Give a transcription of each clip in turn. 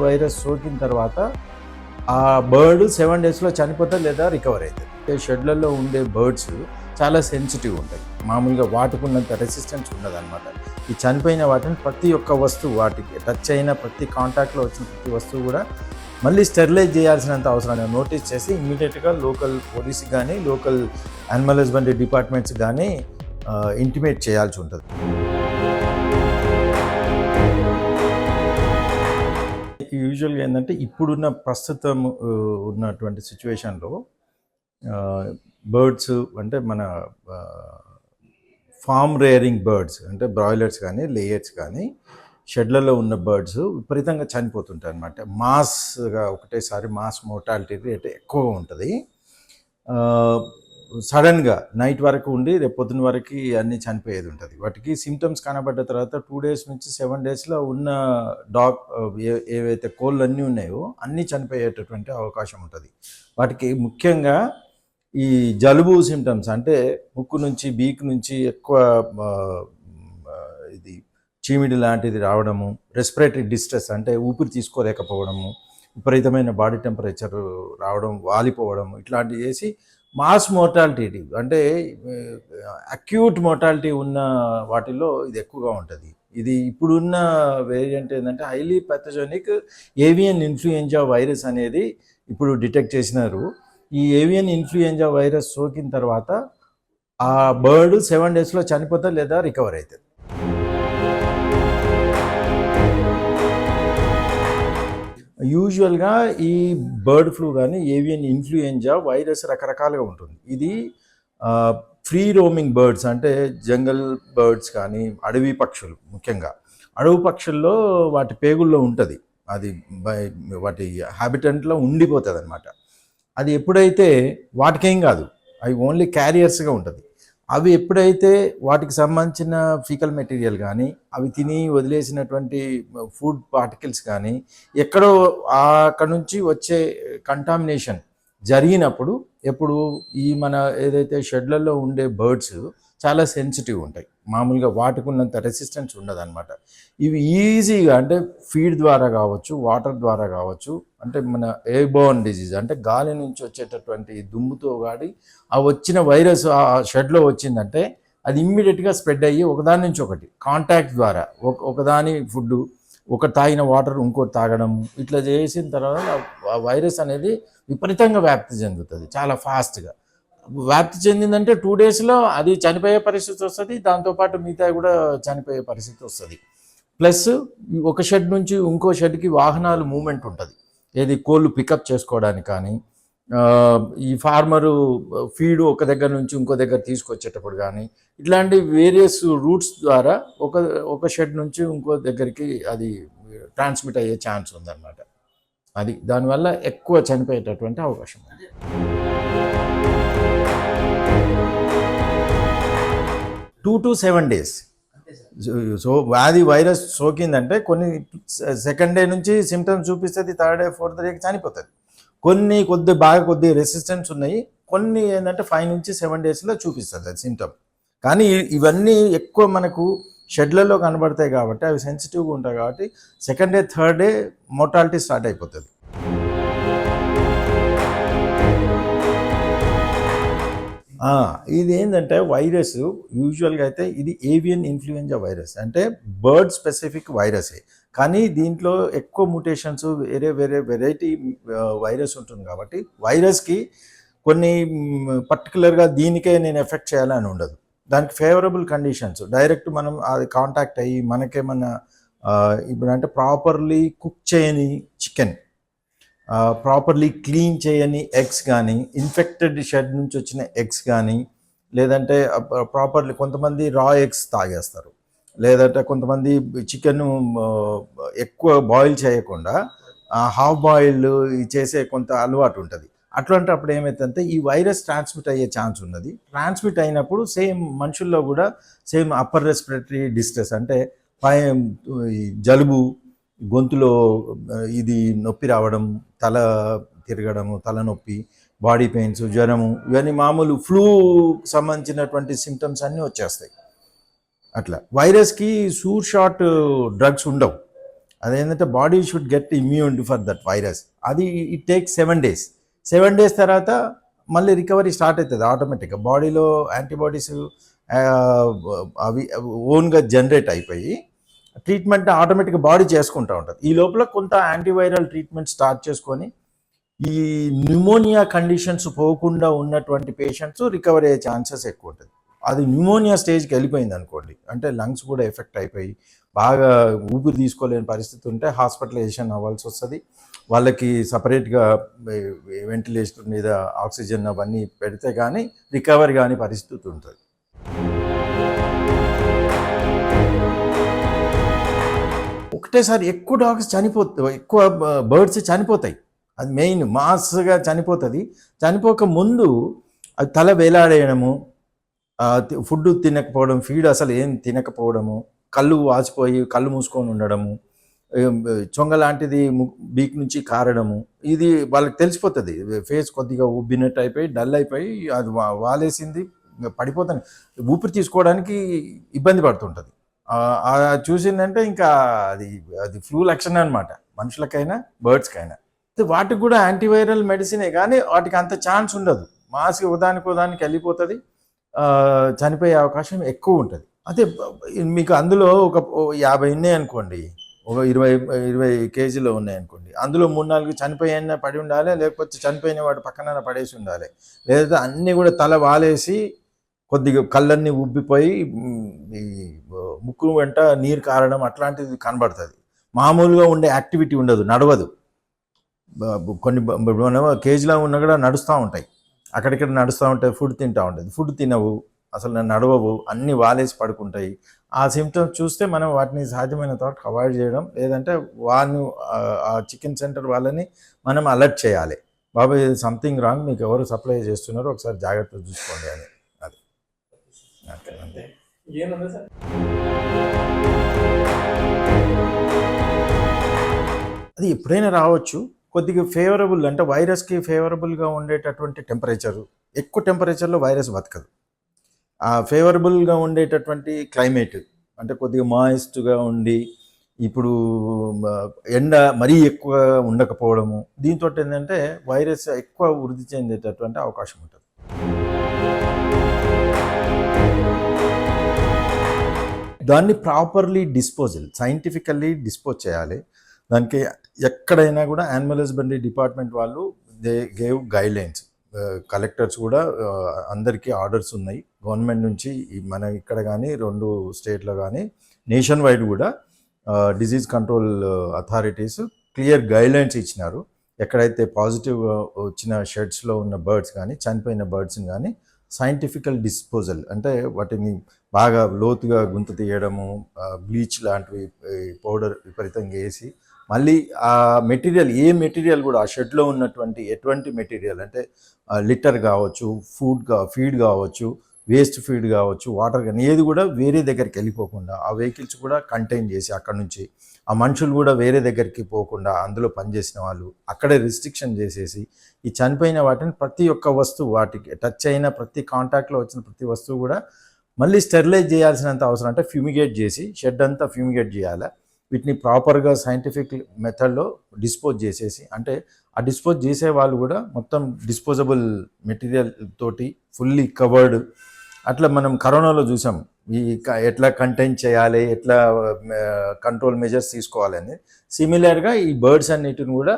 Virus సోకిన తర్వాత ఆ బర్డ్ 7 డేస్లో చనిపోతే లేదా రికవర్ అవుతుంది. షెడ్లలో ఉండే బర్డ్స్ చాలా సెన్సిటివ్ ఉంటాయి. మామూలుగా వాటికున్నంత రెసిస్టెన్స్ ఉండదన్నమాట. ఈ చనిపోయిన వాటిని ప్రతి ఒక్క వస్తువు, వాటికి టచ్ అయిన ప్రతి కాంటాక్ట్లో వచ్చిన ప్రతి వస్తువు కూడా మళ్ళీ స్టెరిలైజ్ చేయాల్సినంత అవసరాన్ని నోటీస్ చేసి ఇమ్మీడియట్గా లోకల్ పోలీస్కి కానీ లోకల్ యానిమల్ హస్బెండరీ డిపార్ట్మెంట్స్ కానీ ఇంటిమేట్ చేయాల్సి ఉంటుంది. యూజువల్గా ఏంటంటే ఇప్పుడున్న ప్రస్తుతం ఉన్నటువంటి సిచ్యువేషన్లో బర్డ్స్ అంటే మన ఫామ్ రేరింగ్ బర్డ్స్ అంటే బ్రాయిలర్స్ కానీ లేయర్స్ కానీ షెడ్లలో ఉన్న బర్డ్స్ విపరీతంగా చనిపోతుంటాయి అన్నమాట. మాస్గా ఒకటేసారి మాస్ మోర్టాలిటీ రేట్ ఎక్కువగా ఉంటుంది. సడన్గా నైట్ వరకు ఉండి రేపు పొద్దున వరకు అన్నీ చనిపోయేది ఉంటుంది. వాటికి సిమ్టమ్స్ కనబడ్డ తర్వాత 2 డేస్ నుంచి 7 డేస్లో ఉన్న ఏవైతే కోళ్ళు అన్నీ ఉన్నాయో అన్నీ చనిపోయేటటువంటి అవకాశం ఉంటుంది. వాటికి ముఖ్యంగా ఈ జలుబు సిమ్టమ్స్ అంటే ముక్కు నుంచి బీక్ నుంచి ఎక్కువ ఇది చీమిడి లాంటిది రావడము, రెస్పిరేటరీ డిస్ట్రెస్ అంటే ఊపిరి తీసుకోలేకపోవడము, విపరీతమైన బాడీ టెంపరేచర్ రావడం, వాలిపోవడం, ఇట్లాంటివి చేసి మాస్ మోర్టాలిటీ అంటే అక్యూట్ మోర్టాలిటీ ఉన్న వాటిల్లో ఇది ఎక్కువగా ఉంటుంది. ఇది ఇప్పుడున్న వేరియంట్ ఏంటంటే highly pathogenic avian influenza virus అనేది ఇప్పుడు డిటెక్ట్ చేసినారు. ఈ ఏవియన్ ఇన్ఫ్లుయెంజా వైరస్ సోకిన తర్వాత ఆ బర్డ్ 7 డేస్లో చనిపోతే లేదా రికవర్ అవుతుంది. యూజువల్గా ఈ బర్డ్ ఫ్లూ కానీ ఏవియన్ ఇన్ఫ్లుయెంజా వైరస్ రకరకాలుగా ఉంటుంది. ఇది ఫ్రీ రోమింగ్ బర్డ్స్ అంటే జంగల్ బర్డ్స్ కానీ అడవి పక్షులు, ముఖ్యంగా అడవి పక్షుల్లో వాటి పేగుల్లో ఉంటుంది, అది వాటి హ్యాబిటెంట్లో ఉండిపోతుంది అనమాట. అది ఎప్పుడైతే వాటికేం కాదు, అవి ఓన్లీ క్యారియర్స్గా ఉంటుంది. అవి ఎప్పుడైతే వాటికి సంబంధించిన ఫీకల్ మెటీరియల్ కానీ అవి తిని వదిలేసినటువంటి ఫుడ్ పార్టికల్స్ కానీ ఎక్కడో అక్కడ నుంచి వచ్చే కంటామినేషన్ జరిగినప్పుడు ఎప్పుడు ఈ మన ఏదైతే షెడ్లలో ఉండే బర్డ్స్ చాలా సెన్సిటివ్ ఉంటాయి. మామూలుగా వాటికున్నంత రెసిస్టెన్స్ ఉండదన్నమాట. ఇవి ఈజీగా అంటే ఫీడ్ ద్వారా కావచ్చు, వాటర్ ద్వారా కావచ్చు, అంటే మన ఎయిర్బోర్న్ డిజీజ్ అంటే గాలి నుంచి వచ్చేటటువంటి దుమ్ముతో గాడి ఆ వచ్చిన వైరస్ ఆ షెడ్లో వచ్చిందంటే అది ఇమ్మీడియట్గా స్ప్రెడ్ అయ్యి ఒకదాని నుంచి ఒకటి కాంటాక్ట్ ద్వారా ఒకదాని ఫుడ్, ఒక తాగిన వాటర్ ఇంకోటి తాగడం, ఇట్లా చేసిన తర్వాత ఆ వైరస్ అనేది విపరీతంగా వ్యాప్తి చెందుతుంది. చాలా ఫాస్ట్గా వ్యాప్తి చెందిందంటే 2 డేస్లో అది చనిపోయే పరిస్థితి వస్తుంది. దాంతోపాటు మిగతా కూడా చనిపోయే పరిస్థితి వస్తుంది. ప్లస్ ఒక షెడ్ నుంచి ఇంకో షెడ్కి వాహనాలు మూమెంట్ ఉంటుంది, ఏది కోళ్ళు పికప్ చేసుకోవడానికి కానీ ఈ ఫార్మరు ఫీడ్ ఒక దగ్గర నుంచి ఇంకో దగ్గర తీసుకొచ్చేటప్పుడు కానీ ఇట్లాంటి వేరియస్ రూట్స్ ద్వారా ఒక షెడ్ నుంచి ఇంకో దగ్గరికి అది ట్రాన్స్మిట్ అయ్యే ఛాన్స్ ఉందన్నమాట. అది దానివల్ల ఎక్కువ చనిపోయేటటువంటి అవకాశం ఉంది. 2 to 7 days. సో వ్యాధి వైరస్ సోకిందంటే కొన్ని 2nd డే నుంచి సిమ్టమ్స్ చూపిస్తుంది, 3rd డే 4th డేకి చనిపోతుంది. కొన్ని కొద్ది రెసిస్టెన్స్ ఉన్నాయి, కొన్ని ఏంటంటే 5 నుంచి 7 డేస్లో చూపిస్తుంది అది సిమ్టమ్. కానీ ఇవన్నీ ఎక్కువ మనకు షెడ్లలో కనబడతాయి కాబట్టి అవి సెన్సిటివ్గా ఉంటాయి కాబట్టి 2nd day 3rd day mortality start అయిపోతుంది. ఇది ఏంటంటే వైరస్ యూజువల్గా అయితే ఇది ఏవియన్ ఇన్ఫ్లుయెంజా వైరస్ అంటే బర్డ్ స్పెసిఫిక్ వైరసే, కానీ దీంట్లో ఎక్కువ మ్యూటేషన్స్ వేరే వెరైటీ వైరస్ ఉంటుంది కాబట్టి వైరస్కి కొన్ని పర్టికులర్గా దీనికే నేను ఎఫెక్ట్ చేయాలని ఉండదు. దానికి ఫేవరబుల్ కండిషన్స్ డైరెక్ట్ మనం అది కాంటాక్ట్ అయ్యి మనకేమన్నా ఇప్పుడు అంటే ప్రాపర్లీ కుక్ చేయని చికెన్, ప్రాపర్లీ క్లీన్ చేయని ఎగ్స్ కానీ, ఇన్ఫెక్టెడ్ షెడ్ నుంచి వచ్చిన ఎగ్స్ కానీ, లేదంటే ప్రాపర్లీ కొంతమంది రా ఎగ్స్ తాగేస్తారు, లేదంటే కొంతమంది చికెన్ ఎక్కువ బాయిల్ చేయకుండా హాఫ్ బాయిల్డ్ చేసే కొంత అలవాటు ఉంటుంది. అప్పుడు ఏమవుతుందంటే ఈ వైరస్ ట్రాన్స్మిట్ అయ్యే ఛాన్స్ ఉన్నది. ట్రాన్స్మిట్ అయినప్పుడు సేమ్ మనుషుల్లో కూడా సేమ్ అప్పర్ రెస్పిరేటరీ డిస్ట్రెస్ అంటే జలుబు, గొంతులో ఇది నొప్పి రావడం, తల తిరగడము, తలనొప్పి, బాడీ పెయిన్స్, జ్వరము, ఇవన్నీ మామూలు ఫ్లూ సంబంధించినటువంటి సిమ్టమ్స్ అన్నీ వచ్చేస్తాయి. అట్లా వైరస్కి షాట్ డ్రగ్స్ ఉండవు. అదేంటంటే body should get immune for that virus. అది ఇట్ టేక్ 7 days. 7 days తర్వాత మళ్ళీ రికవరీ స్టార్ట్ అవుతుంది ఆటోమేటిక్గా. బాడీలో యాంటీబాడీస్ అవి ఓన్గా జనరేట్ అయిపోయి ట్రీట్మెంట్ ఆటోమేటిక్గా బాడీ చేసుకుంటూ ఉంటుంది. ఈ లోపల కొంత యాంటీవైరల్ ట్రీట్మెంట్ స్టార్ట్ చేసుకొని ఈ న్యూమోనియా కండిషన్స్ పోకుండా ఉన్నటువంటి పేషెంట్స్ రికవరీ అయ్యే ఛాన్సెస్ ఎక్కువ ఉంటుంది. అది న్యూమోనియా స్టేజ్కి వెళ్ళిపోయింది అనుకోండి, అంటే లంగ్స్ కూడా ఎఫెక్ట్ అయిపోయి బాగా ఊపిరి తీసుకోలేని పరిస్థితి ఉంటే హాస్పిటలైజేషన్ అవ్వాల్సి వస్తుంది. వాళ్ళకి సపరేట్గా వెంటిలేషన్ మీద ఆక్సిజన్ అవన్నీ పెడితే కానీ రికవరీ కానీ పరిస్థితి ఉంటుంది. ఒకటేసారి ఎక్కువ డాగ్స్ ఎక్కువ బర్డ్స్ చనిపోతాయి. అది మెయిన్ మాస్గా చనిపోతుంది. చనిపోక ముందు అది తల వేలాడేయడము, ఫుడ్ తినకపోవడం, ఫీడ్ అసలు ఏం తినకపోవడము, కళ్ళు వాచిపోయి కళ్ళు మూసుకొని ఉండడము, చొంగ లాంటిది బీక్ నుంచి కారడము, ఇది వాళ్ళకి తెలిసిపోతుంది. ఫేస్ కొద్దిగా ఉబ్బినట్టు అయిపోయి డల్ అయిపోయి అది వాలేసింది పడిపోతుంది, ఊపిరి తీసుకోవడానికి ఇబ్బంది పడుతుంటుంది. చూసిందంటే ఇంకా అది అది ఫ్లూ లక్షణం అనమాట, మనుషులకైనా బర్డ్స్కైనా. వాటికి కూడా యాంటీవైరల్ మెడిసినే కానీ వాటికి అంత ఛాన్స్ ఉండదు. మాస్కి ఉదానికి వెళ్ళిపోతుంది, చనిపోయే అవకాశం ఎక్కువ ఉంటుంది. అదే మీకు అందులో ఒక 50 ఉన్నాయి అనుకోండి, ఒక 20 కేజీలో ఉన్నాయి అనుకోండి, అందులో 3-4 చనిపోయిన పడి ఉండాలి, లేకపోతే చనిపోయిన వాడు పక్కన పడేసి ఉండాలి. లేదా అన్నీ కూడా తల వాలేసి కొద్దిగా కళ్ళన్నీ ఉబ్బిపోయి ఈ ముక్కు వెంట నీరు కారడం అట్లాంటిది కనబడుతుంది. మామూలుగా ఉండే యాక్టివిటీ ఉండదు, నడవదు. కొన్ని కేజీలో ఉన్నా కూడా నడుస్తూ ఉంటాయి, అక్కడిక్కడ నడుస్తూ ఉంటాయి, ఫుడ్ తింటూ ఉంటుంది, ఫుడ్ తినవు, అసలు నడవవు, అన్నీ వాలేసి పడుకుంటాయి. ఆ సిమ్టమ్స్ చూస్తే మనం వాటిని సాధ్యమైనంత వరకు అవాయిడ్ చేయడం, లేదంటే వాళ్ళని ఆ చికెన్ సెంటర్ వాళ్ళని మనం అలర్ట్ చేయాలి. బాబాయ్ సంథింగ్ రాంగ్, మీకు ఎవరు సప్లై చేస్తున్నారో ఒకసారి జాగ్రత్తగా చూసుకోండి అని. అది అంతే. అది ఎప్పుడైనా రావచ్చు. కొద్దిగా ఫేవరబుల్ అంటే వైరస్కి ఫేవరబుల్గా ఉండేటటువంటి టెంపరేచరు, ఎక్కువ టెంపరేచర్లో వైరస్ బతకదు. ఆ ఫేవరబుల్గా ఉండేటటువంటి క్లైమేట్ అంటే కొద్దిగా మాయిస్ట్గా ఉండి, ఇప్పుడు ఎండ మరీ ఎక్కువ ఉండకపోవడము, దీంతో ఏంటంటే వైరస్ ఎక్కువ వృద్ధి చెందేటటువంటి అవకాశం ఉంటుంది. దాన్ని ప్రాపర్లీ సైంటిఫికల్లీ డిస్పోజ్ చేయాలి. దానికి ఎక్కడైనా కూడా యానిమల్ హస్బెండరీ డిపార్ట్మెంట్ వాళ్ళు దే గేవ్ గైడ్లైన్స్. కలెక్టర్స్ కూడా అందరికీ ఆర్డర్స్ ఉన్నాయి గవర్నమెంట్ నుంచి. మన ఇక్కడ కానీ 2 స్టేట్లో కానీ నేషన్ వైడ్ కూడా disease control authorities clear guidelines ఇచ్చినారు. ఎక్కడైతే పాజిటివ్ వచ్చిన షెడ్స్లో ఉన్న బర్డ్స్ కానీ చనిపోయిన బర్డ్స్ని కానీ సైంటిఫికల్ డిస్పోజల్ అంటే వాటిని బాగా లోతుగా గుంత తీయడము, బ్లీచ్ లాంటివి పౌడర్ విపరీతంగా వేసి మళ్ళీ ఆ మెటీరియల్ మెటీరియల్ కూడా ఆ షెడ్లో ఉన్నటువంటి ఎటువంటి మెటీరియల్ అంటే లిటర్ కావచ్చు, ఫీడ్ కావచ్చు, వేస్ట్ ఫీడ్ కావచ్చు, వాటర్ కానీ ఏది కూడా వేరే దగ్గరికి వెళ్ళిపోకుండా ఆ వెహికల్స్ కూడా కంటైన్ చేసి అక్కడ నుంచి ఆ మనుషులు కూడా వేరే దగ్గరికి పోకుండా అందులో పనిచేసిన వాళ్ళు అక్కడే రిస్ట్రిక్షన్ చేసేసి ఈ చనిపోయిన వాటిని ప్రతి ఒక్క వస్తువు, వాటికి టచ్ అయిన ప్రతి కాంటాక్ట్లో వచ్చిన ప్రతి వస్తువు కూడా మళ్ళీ స్టెరిలైజ్ చేయాల్సినంత అవసరం, అంటే ఫ్యూమిగేట్ చేసి షెడ్ అంతా ఫ్యూమిగేట్ చేయాలి. వీటిని ప్రాపర్గా సైంటిఫిక్ మెథడ్లో డిస్పోజ్ చేసేసి, అంటే ఆ డిస్పోజ్ చేసే వాళ్ళు కూడా మొత్తం డిస్పోజబుల్ మెటీరియల్ తోటి ఫుల్లీ కవర్డ్. అట్లా మనం కరోనాలో చూసాం ఎట్లా కంటైన్ చేయాలి, ఎట్లా కంట్రోల్ మెజర్స్ తీసుకోవాలని. సిమిలర్గా ఈ బర్డ్స్ అన్నిటిని కూడా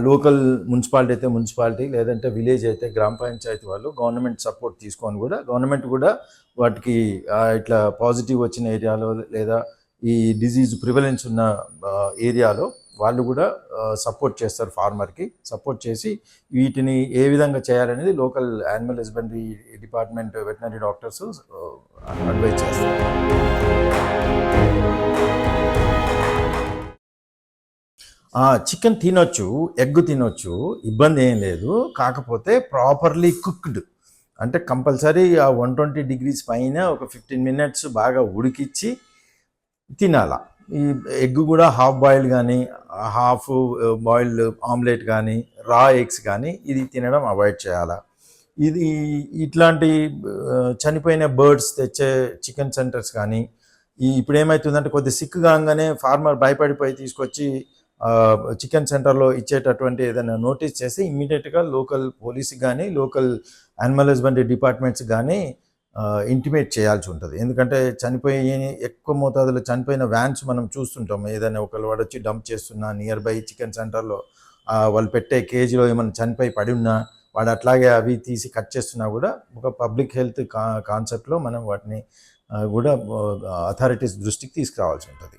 లోకల్ మున్సిపాలిటీ అయితే మున్సిపాలిటీ, లేదంటే విలేజ్ అయితే గ్రామ పంచాయతీ వాళ్ళు గవర్నమెంట్ సపోర్ట్ తీసుకొని కూడా గవర్నమెంట్ కూడా వాటికి ఇట్లా పాజిటివ్ వచ్చిన ఏరియాలో లేదా ఈ డిజీజ్ ప్రివలెన్స్ ఉన్న ఏరియాలో వాళ్ళు కూడా సపోర్ట్ చేస్తారు. ఫార్మర్కి సపోర్ట్ చేసి వీటిని ఏ విధంగా చేయాలనేది local animal husbandry department veterinary doctors advise చేస్తారు. చికెన్ తినొచ్చు, ఎగ్ తినొచ్చు, ఇబ్బంది ఏం లేదు. కాకపోతే ప్రాపర్లీ కుక్డ్ అంటే కంపల్సరీ ఆ 120 degrees పైన ఒక 15 minutes బాగా ఉడికిచ్చి తినాల. ఈ ఎగ్ కూడా హాఫ్ బాయిల్డ్ కానీ హాఫ్ బాయిల్డ్ ఆమ్లెట్ కానీ రా ఎగ్స్ కానీ ఇది తినడం అవాయిడ్ చేయాలి. ఇట్లాంటి చనిపోయిన బర్డ్స్ తెచ్చే చికెన్ సెంటర్స్ కానీ ఇప్పుడు ఏమవుతుందంటే కొద్ది సిక్ కాగానే ఫార్మర్ భయపడిపోయి తీసుకొచ్చి చికెన్ సెంటర్లో ఇచ్చేటటువంటి ఏదైనా నోటీస్ చేస్తే ఇమ్మీడియట్గా లోకల్ పోలీస్కి కానీ లోకల్ యానిమల్ హస్బెండరీ డిపార్ట్మెంట్స్ కానీ ఇంటిమేట్ చేయాల్సి ఉంటుంది. ఎందుకంటే ఎక్కువ మోతాదులో చనిపోయిన వ్యాన్స్ మనం చూస్తుంటాం. ఏదైనా ఒకళ్ళు వాడొచ్చి డంప్ చేస్తున్నా నియర్ బై చికెన్ సెంటర్లో వాళ్ళు పెట్టే కేజీలో ఏమైనా చనిపోయి పడి ఉన్నా వాడు అట్లాగే అవి తీసి కట్ చేస్తున్నా కూడా ఒక పబ్లిక్ హెల్త్ కాన్సెప్ట్లో మనం వాటిని కూడా అథారిటీస్ దృష్టికి తీసుకురావాల్సి ఉంటుంది.